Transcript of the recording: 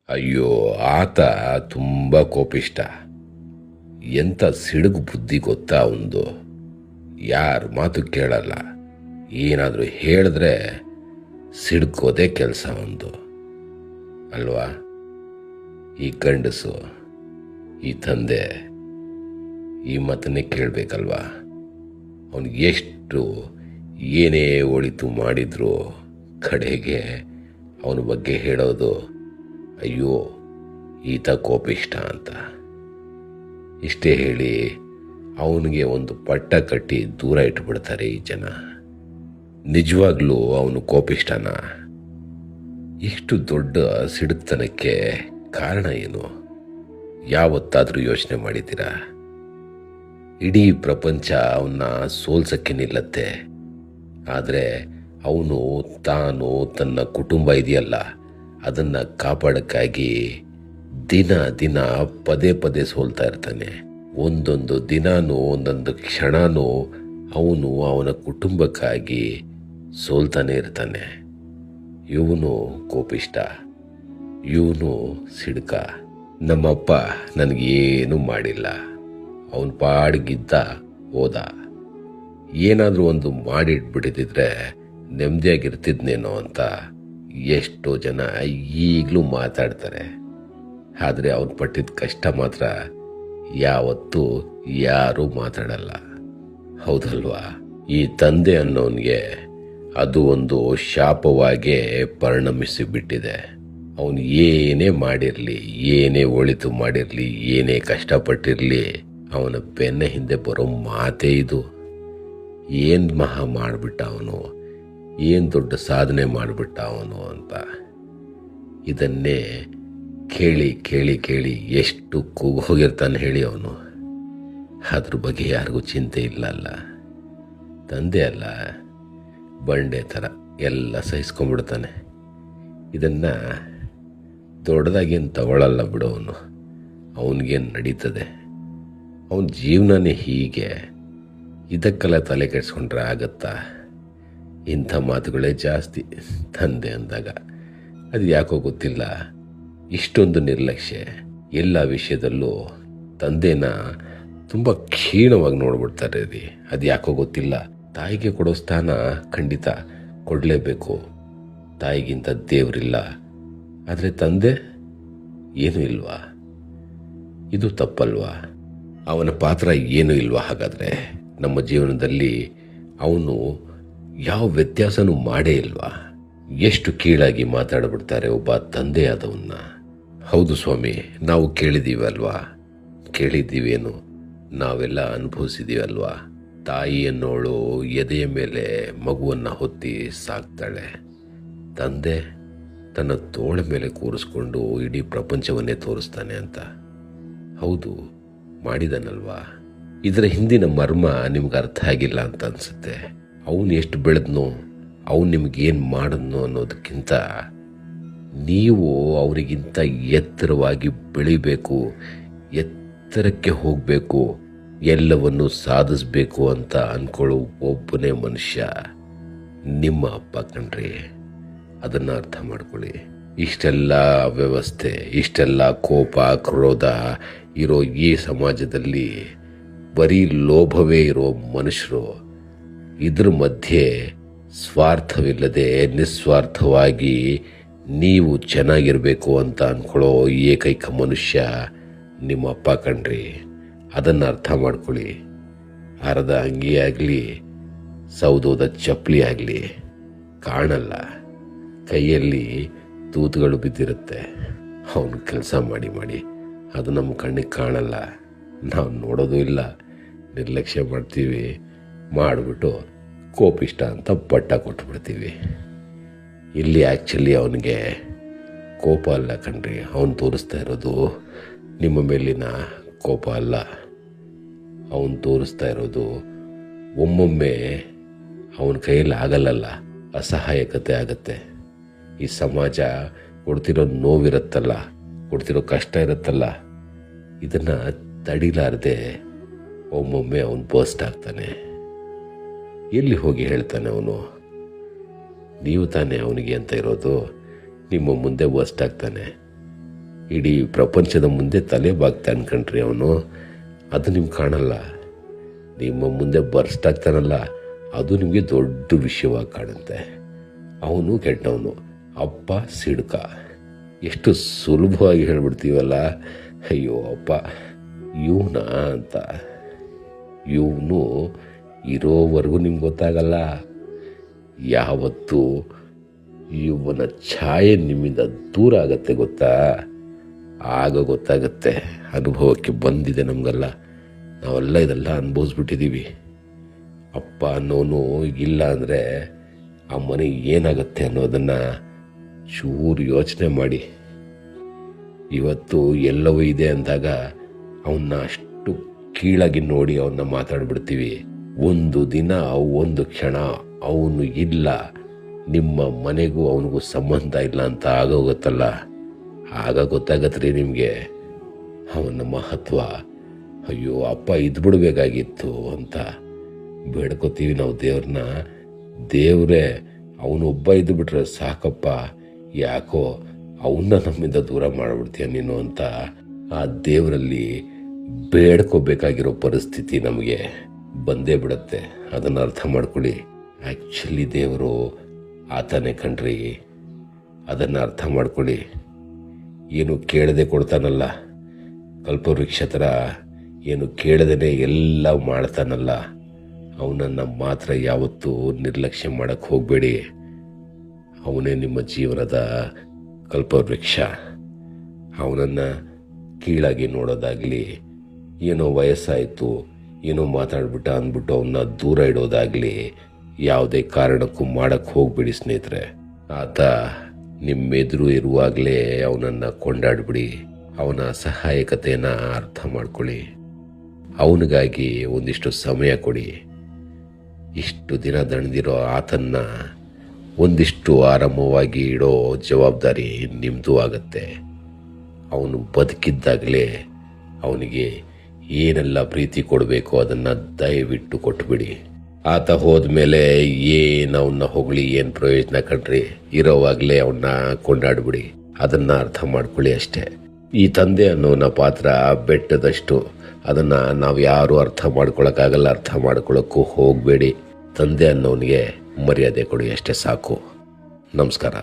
ಅಯ್ಯೋ, ಆತ ತುಂಬ ಕೋಪಿಷ್ಟ. ಎಂಥ ಸಿಡುಗು ಬುದ್ಧಿ ಗೊತ್ತಾ ಒಂದು. ಯಾರ ಮಾತು ಕೇಳಲ್ಲ. ಏನಾದರೂ ಹೇಳಿದ್ರೆ ಸಿಡ್ಕೋದೇ ಕೆಲಸ ಒಂದು ಅಲ್ವಾ. ಈ ಗಂಡಸು, ಈ ತಂದೆ ಈ ಮಾತನ್ನೇ ಕೇಳಬೇಕಲ್ವಾ. ಅವನಿಗೆ ಎಷ್ಟು ಏನೇ ಒಳಿತು ಮಾಡಿದ್ರು ಕಡೆಗೆ ಅವನ ಬಗ್ಗೆ ಹೇಳೋದು, ಅಯ್ಯೋ ಈತ ಕೋಪಿಷ್ಟ ಅಂತ. ಇಷ್ಟೇ ಹೇಳಿ ಅವನಿಗೆ ಒಂದು ಪಟ್ಟ ಕಟ್ಟಿ ದೂರ ಇಟ್ಬಿಡ್ತಾರೆ ಈ ಜನ. ನಿಜವಾಗ್ಲೂ ಅವನು ಕೋಪಿಷ್ಟನ? ಇಷ್ಟು ದೊಡ್ಡ ಸಿಡುಕ್ತನಕ್ಕೆ ಕಾರಣ ಏನು? ಯಾವತ್ತಾದರೂ ಯೋಚನೆ ಮಾಡಿದ್ದೀರಾ? ಇಡೀ ಪ್ರಪಂಚ ಅವನ್ನ ಸೋಲ್ಸಕ್ಕೆ ನಿಲ್ಲತ್ತೆ, ಆದರೆ ಅವನು ತಾನು ತನ್ನ ಕುಟುಂಬ ಇದೆಯಲ್ಲ ಅದನ್ನು ಕಾಪಾಡೋಕ್ಕಾಗಿ ದಿನ ದಿನ ಪದೇ ಪದೇ ಸೋಲ್ತಾ ಇರ್ತಾನೆ. ಒಂದೊಂದು ದಿನಾನೂ ಒಂದೊಂದು ಕ್ಷಣನೂ ಅವನು ಅವನ ಕುಟುಂಬಕ್ಕಾಗಿ ಸೋಲ್ತಾನೆ ಇರ್ತಾನೆ. ಇವನು ಕೋಪಿಷ್ಟ, ಇವನು ಸಿಡ್ಕ. ನಮ್ಮಪ್ಪ ನನಗೇನು ಮಾಡಿಲ್ಲ, ಅವನ ಪಾಡಿಗಿದ್ದ ಹೋದ. ಏನಾದರೂ ಒಂದು ಮಾಡಿಟ್ಬಿಟ್ಟಿದ್ರೆ ನೆಮ್ಮದಿಯಾಗಿರ್ತಿದ್ನೇನೋ ಅಂತ ಎಷ್ಟೋ ಜನ ಈಗಲೂ ಮಾತಾಡ್ತಾರೆ. ಆದರೆ ಅವ್ನು ಪಟ್ಟಿದ ಕಷ್ಟ ಮಾತ್ರ ಯಾವತ್ತೂ ಯಾರೂ ಮಾತಾಡಲ್ಲ, ಹೌದಲ್ವಾ? ಈ ತಂದೆ ಅನ್ನೋನಿಗೆ ಅದು ಒಂದು ಶಾಪವಾಗೇ ಪರಿಣಮಿಸಿಬಿಟ್ಟಿದೆ. ಅವನು ಏನೇ ಮಾಡಿರಲಿ, ಏನೇ ಒಳಿತು ಮಾಡಿರಲಿ, ಏನೇ ಕಷ್ಟಪಟ್ಟಿರಲಿ, ಅವನ ಬೆನ್ನ ಹಿಂದೆ ಬರೋ ಮಾತೇ ಇದು. ಏನು ಮಹಾ ಮಾಡಿಬಿಟ್ಟ ಅವನು, ಏನು ದೊಡ್ಡ ಸಾಧನೆ ಮಾಡಿಬಿಟ್ಟ ಅವನು ಅಂತ. ಇದನ್ನೇ ಕೇಳಿ ಕೇಳಿ ಕೇಳಿ ಎಷ್ಟು ಕೂಗು ಹೋಗಿರ್ತಾನೆ ಹೇಳಿ ಅವನು. ಅದ್ರ ಬಗ್ಗೆ ಯಾರಿಗೂ ಚಿಂತೆ ಇಲ್ಲಲ್ಲ. ತಂದೆ ಅಲ್ಲ, ಬಂಡೆ ಥರ ಎಲ್ಲ ಸಹಿಸ್ಕೊಂಡ್ಬಿಡ್ತಾನೆ. ಇದನ್ನು ದೊಡ್ಡದಾಗೇನು ತಗೊಳ್ಳಲ್ಲ ಬಿಡು ಅವನು. ಅವನಿಗೇನು ನಡೀತದೆ, ಅವನ ಜೀವನನೇ ಹೀಗೆ. ಇದಕ್ಕೆಲ್ಲ ತಲೆ ಕೆಡಿಸ್ಕೊಂಡ್ರೆ ಆಗತ್ತಾ? ಇಂಥ ಮಾತುಗಳೇ ಜಾಸ್ತಿ ತಂದೆ ಅಂದಾಗ. ಅದು ಯಾಕೋ ಗೊತ್ತಿಲ್ಲ, ಇಷ್ಟೊಂದು ನಿರ್ಲಕ್ಷ್ಯ. ಎಲ್ಲ ವಿಷಯದಲ್ಲೂ ತಂದೆನ ತುಂಬ ಕ್ಷೀಣವಾಗಿ ನೋಡ್ಬಿಡ್ತಾರೆ ರೀ. ಅದು ಯಾಕೋ ಗೊತ್ತಿಲ್ಲ. ತಾಯಿಗೆ ಕೊಡೋ ಸ್ಥಾನ ಖಂಡಿತ ಕೊಡಲೇಬೇಕು, ತಾಯಿಗಿಂತ ದೇವರಿಲ್ಲ. ಆದರೆ ತಂದೆ ಏನೂ ಇಲ್ವಾ? ಇದು ತಪ್ಪಲ್ವಾ? ಅವನ ಪಾತ್ರ ಏನೂ ಇಲ್ವಾ? ಹಾಗಾದರೆ ನಮ್ಮ ಜೀವನದಲ್ಲಿ ಅವನು ಯಾವ ವ್ಯತ್ಯಾಸನೂ ಮಾಡೇ ಇಲ್ವಾ? ಎಷ್ಟು ಕೀಳಾಗಿ ಮಾತಾಡ್ಬಿಡ್ತಾರೆ ಒಬ್ಬ ತಂದೆಯಾದವನ್ನ. ಹೌದು ಸ್ವಾಮಿ, ನಾವು ಕೇಳಿದ್ದೀವಲ್ವಾ? ಕೇಳಿದ್ದೀವೇನು? ನಾವೆಲ್ಲ ಅನುಭವಿಸಿದ್ದೀವಲ್ವಾ? ತಾಯಿ ಅನ್ನೋಳು ಎದೆಯ ಮೇಲೆ ಮಗುವನ್ನು ಹೊತ್ತಿ ಸಾಕ್ತಾಳೆ. ತಂದೆ ತನ್ನ ತೋಳ ಮೇಲೆ ಕೂರಿಸ್ಕೊಂಡು ಇಡೀ ಪ್ರಪಂಚವನ್ನೇ ತೋರಿಸ್ತಾನೆ ಅಂತ. ಹೌದು, ಮಾಡಿದನಲ್ವಾ? ಇದರ ಹಿಂದಿನ ಮರ್ಮ ನಿಮ್ಗೆ ಅರ್ಥ ಆಗಿಲ್ಲ ಅಂತ ಅನಿಸುತ್ತೆ. ಅವನು ಎಷ್ಟು ಬೆಳೆದ್ನೋ, ಅವನು ನಿಮಗೇನು ಮಾಡಿದ್ನೋ ಅನ್ನೋದಕ್ಕಿಂತ ನೀವು ಅವರಿಗಿಂತ ಎತ್ತರವಾಗಿ ಬೆಳಿಬೇಕು, ಎತ್ತರಕ್ಕೆ ಹೋಗಬೇಕು, ಎಲ್ಲವನ್ನು ಸಾಧಿಸಬೇಕು ಅಂತ ಅಂದ್ಕೊಳ್ಳೋ ಒಬ್ಬನೇ ಮನುಷ್ಯ ನಿಮ್ಮ ಅಪ್ಪ ಕಣ್ರಿ. ಅದನ್ನು ಅರ್ಥ ಮಾಡ್ಕೊಳ್ಳಿ. ಇಷ್ಟೆಲ್ಲ ವ್ಯವಸ್ಥೆ, ಇಷ್ಟೆಲ್ಲ ಕೋಪ ಕ್ರೋಧ ಇರೋ ಈ ಸಮಾಜದಲ್ಲಿ ಬರೀ ಲೋಭವೇ ಇರೋ ಮನುಷ್ಯರು, ಇದ್ರ ಮಧ್ಯೆ ಸ್ವಾರ್ಥವಿಲ್ಲದೆ ನಿಸ್ವಾರ್ಥವಾಗಿ ನೀವು ಚೆನ್ನಾಗಿರಬೇಕು ಅಂತ ಅಂದ್ಕೊಳ್ಳೋ ಏಕೈಕ ಮನುಷ್ಯ ನಿಮ್ಮ ಅಪ್ಪ ಕಣ್ರಿ. ಅದನ್ನು ಅರ್ಥ ಮಾಡ್ಕೊಳ್ಳಿ. ಹರದ ಅಂಗಿ ಆಗಲಿ, ಸೌದೋದ ಚಪ್ಪಲಿ ಆಗಲಿ ಕಾಣಲ್ಲ, ಕೈಯಲ್ಲಿ ತೂತುಗಳು ಬಿದ್ದಿರುತ್ತೆ. ಅವನು ಕೆಲಸ ಮಾಡಿ ಮಾಡಿ ಅದು ನಮ್ಮ ಕಣ್ಣಿಗೆ ಕಾಣಲ್ಲ, ನಾವು ನೋಡೋದು ಇಲ್ಲ, ನಿರ್ಲಕ್ಷ್ಯ ಮಾಡ್ತೀವಿ. ಮಾಡಿಬಿಟ್ಟು ಕೋಪಿಷ್ಟ ಅಂತ ಪಟ್ಟ ಕೊಟ್ಬಿಡ್ತೀವಿ. ಇಲ್ಲಿ ಆ್ಯಕ್ಚುಲಿ ಅವನಿಗೆ ಕೋಪ ಅಲ್ಲ ಕಣ್ರಿ, ಅವನು ತೋರಿಸ್ತಾ ಇರೋದು ನಿಮ್ಮ ಮೇಲಿನ ಕೋಪ ಅಲ್ಲ. ಅವನು ತೋರಿಸ್ತಾ ಇರೋದು ಒಮ್ಮೊಮ್ಮೆ ಅವನ ಕೈಯಲ್ಲಿ ಆಗಲ್ಲಲ್ಲ, ಅಸಹಾಯಕತೆ ಆಗತ್ತೆ. ಈ ಸಮಾಜ ಕೊಡ್ತಿರೋ ನೋವಿರುತ್ತಲ್ಲ, ಕೊಡ್ತಿರೋ ಕಷ್ಟ ಇರುತ್ತಲ್ಲ, ಇದನ್ನು ತಡಿಲಾರದೆ ಒಮ್ಮೊಮ್ಮೆ ಅವನು ಬರ್ಸ್ಟ್ ಆಗ್ತಾನೆ. ಎಲ್ಲಿ ಹೋಗಿ ಹೇಳ್ತಾನೆ ಅವನು? ನೀವು ತಾನೇ ಅವನಿಗೆ ಅಂತ ಇರೋದು. ನಿಮ್ಮ ಮುಂದೆ ವರ್ಸ್ಟ್ ಆಗ್ತಾನೆ. ಇಡೀ ಪ್ರಪಂಚದ ಮುಂದೆ ತಲೆ ಬಾಗ್ತಾನೆ ಕಣ್ರಿ ಅವನು. ಅದು ನಿಮ್ಗೆ ಕಾಣಲ್ಲ. ನಿಮ್ಮ ಮುಂದೆ ಬರ್ಸ್ಟಾಗ್ತಾನಲ್ಲ, ಅದು ನಿಮಗೆ ದೊಡ್ಡ ವಿಷಯವಾಗಿ ಕಾಣುತ್ತೆ. ಅವನು ಕೆಟ್ಟವನು, ಅಪ್ಪ ಸಿಡ್ಕ. ಎಷ್ಟು ಸುಲಭವಾಗಿ ಹೇಳ್ಬಿಡ್ತೀವಲ್ಲ, ಅಯ್ಯೋ ಅಪ್ಪ ಇವನ ಅಂತ. ಇವನು ಇರೋವರೆಗೂ ನಿಮ್ಗೆ ಗೊತ್ತಾಗಲ್ಲ. ಯಾವತ್ತು ಇವನ ಛಾಯೆ ನಿಮ್ಮಿಂದ ದೂರ ಆಗತ್ತೆ ಗೊತ್ತಾ, ಆಗ ಗೊತ್ತಾಗತ್ತೆ. ಅನುಭವಕ್ಕೆ ಬಂದಿದೆ ನಮಗೆಲ್ಲ. ನಾವೆಲ್ಲ ಇದೆಲ್ಲ ಅನುಭವಿಸ್ಬಿಟ್ಟಿದ್ದೀವಿ. ಅಪ್ಪ ಅನ್ನೋನು ಇಲ್ಲ ಅಂದರೆ ಆ ಮನೆ ಏನಾಗತ್ತೆ ಅನ್ನೋದನ್ನು ಚೂರು ಯೋಚನೆ ಮಾಡಿ. ಇವತ್ತು ಎಲ್ಲವೂ ಇದೆ ಅಂದಾಗ ಅವನ್ನ ಅಷ್ಟು ಕೀಳಾಗಿ ನೋಡಿ ಅವನ್ನ ಮಾತಾಡ್ಬಿಡ್ತೀವಿ. ಒಂದು ದಿನ ಒಂದು ಕ್ಷಣ ಅವನು ಇಲ್ಲ, ನಿಮ್ಮ ಮನೆಗೂ ಅವನಿಗೂ ಸಂಬಂಧ ಇಲ್ಲ ಅಂತ ಆಗೋಗುತ್ತಲ್ಲ, ಆಗ ಗೊತ್ತಾಗತ್ರಿ ನಿಮಗೆ ಅವನ ಮಹತ್ವ. ಅಯ್ಯೋ ಅಪ್ಪ ಇದ್ಬಿಡ್ಬೇಕಾಗಿತ್ತು ಅಂತ ಬೇಡ್ಕೋತೀವಿ ನಾವು ದೇವ್ರನ್ನ. ದೇವ್ರೇ ಅವನೊಬ್ಬ ಇದ್ದು ಬಿಟ್ರೆ ಸಾಕಪ್ಪ, ಯಾಕೋ ಅವನ್ನ ನಮ್ಮಿಂದ ದೂರ ಮಾಡಿಬಿಡ್ತೀಯ ನೀನು ಅಂತ ಆ ದೇವರಲ್ಲಿ ಬೇಡ್ಕೋಬೇಕಾಗಿರೋ ಪರಿಸ್ಥಿತಿ ನಮಗೆ ಬಂದೇ ಬಿಡುತ್ತೆ. ಅದನ್ನು ಅರ್ಥ ಮಾಡ್ಕೊಳ್ಳಿ. ಆ್ಯಕ್ಚುಲಿ ದೇವರು ಆತನೇ ಕಣ್ರಿ. ಅದನ್ನು ಅರ್ಥ ಮಾಡ್ಕೊಳ್ಳಿ. ಏನು ಕೇಳದೆ ಕೊಡ್ತಾನಲ್ಲ, ಕಲ್ಪವೃಕ್ಷ ಥರ ಏನು ಕೇಳದೇ ಎಲ್ಲ ಮಾಡ್ತಾನಲ್ಲ, ಅವನನ್ನು ಮಾತ್ರ ಯಾವತ್ತೂ ನಿರ್ಲಕ್ಷ್ಯ ಮಾಡೋಕ್ಕೆ ಹೋಗಬೇಡಿ. ಅವನೇ ನಿಮ್ಮ ಜೀವನದ ಕಲ್ಪವೃಕ್ಷ. ಅವನನ್ನು ಕೀಳಾಗಿ ನೋಡೋದಾಗಲಿ, ಏನೋ ವಯಸ್ಸಾಯಿತು ಏನೋ ಮಾತಾಡ್ಬಿಟ್ಟ ಅಂದ್ಬಿಟ್ಟು ಅವನ್ನ ದೂರ ಇಡೋದಾಗಲಿ ಯಾವುದೇ ಕಾರಣಕ್ಕೂ ಮಾಡೋಕ್ಕೆ ಹೋಗ್ಬಿಡಿ ಸ್ನೇಹಿತರೆ. ಆತ ನಿಮ್ಮೆದುರು ಇರುವಾಗಲೇ ಅವನನ್ನು ಕೊಂಡಾಡ್ಬಿಡಿ. ಅವನ ಸಹಾಯಕತೆಯನ್ನು ಅರ್ಥ ಮಾಡ್ಕೊಳ್ಳಿ. ಅವನಿಗಾಗಿ ಒಂದಿಷ್ಟು ಸಮಯ ಕೊಡಿ. ಇಷ್ಟು ದಿನ ದಣಿದಿರೋ ಆತನ್ನ ಒಂದಿಷ್ಟು ಆರಾಮವಾಗಿ ಇಡೋ ಜವಾಬ್ದಾರಿ ನಿಮ್ಮದು ಆಗತ್ತೆ. ಅವನು ಬದುಕಿದ್ದಾಗಲೇ ಅವನಿಗೆ ಏನೆಲ್ಲ ಪ್ರೀತಿ ಕೊಡಬೇಕು ಅದನ್ನು ದಯವಿಟ್ಟು ಕೊಟ್ಬಿಡಿ. ಆತ ಹೋದ್ಮೇಲೆ ಏನು ಅವನ್ನ ಹೊಗಳಿ ಏನು ಪ್ರಯೋಜನ ಕಣ್ರಿ. ಇರೋವಾಗಲೇ ಅವನ್ನ ಕೊಂಡಾಡ್ಬಿಡಿ. ಅದನ್ನು ಅರ್ಥ ಮಾಡ್ಕೊಳ್ಳಿ ಅಷ್ಟೇ. ಈ ತಂದೆ ಅನ್ನೋನ ಪಾತ್ರ ಬೆಟ್ಟದಷ್ಟು. ಅದನ್ನು ನಾವು ಯಾರು ಅರ್ಥ ಮಾಡ್ಕೊಳಕ್ಕಾಗಲ್ಲ, ಅರ್ಥ ಮಾಡ್ಕೊಳ್ಳೋಕ್ಕೂ ಹೋಗಬೇಡಿ. ತಂದೆ ಅನ್ನೋನಿಗೆ ಮರ್ಯಾದೆ ಕೊಡಿ ಅಷ್ಟೇ ಸಾಕು. ನಮಸ್ಕಾರ.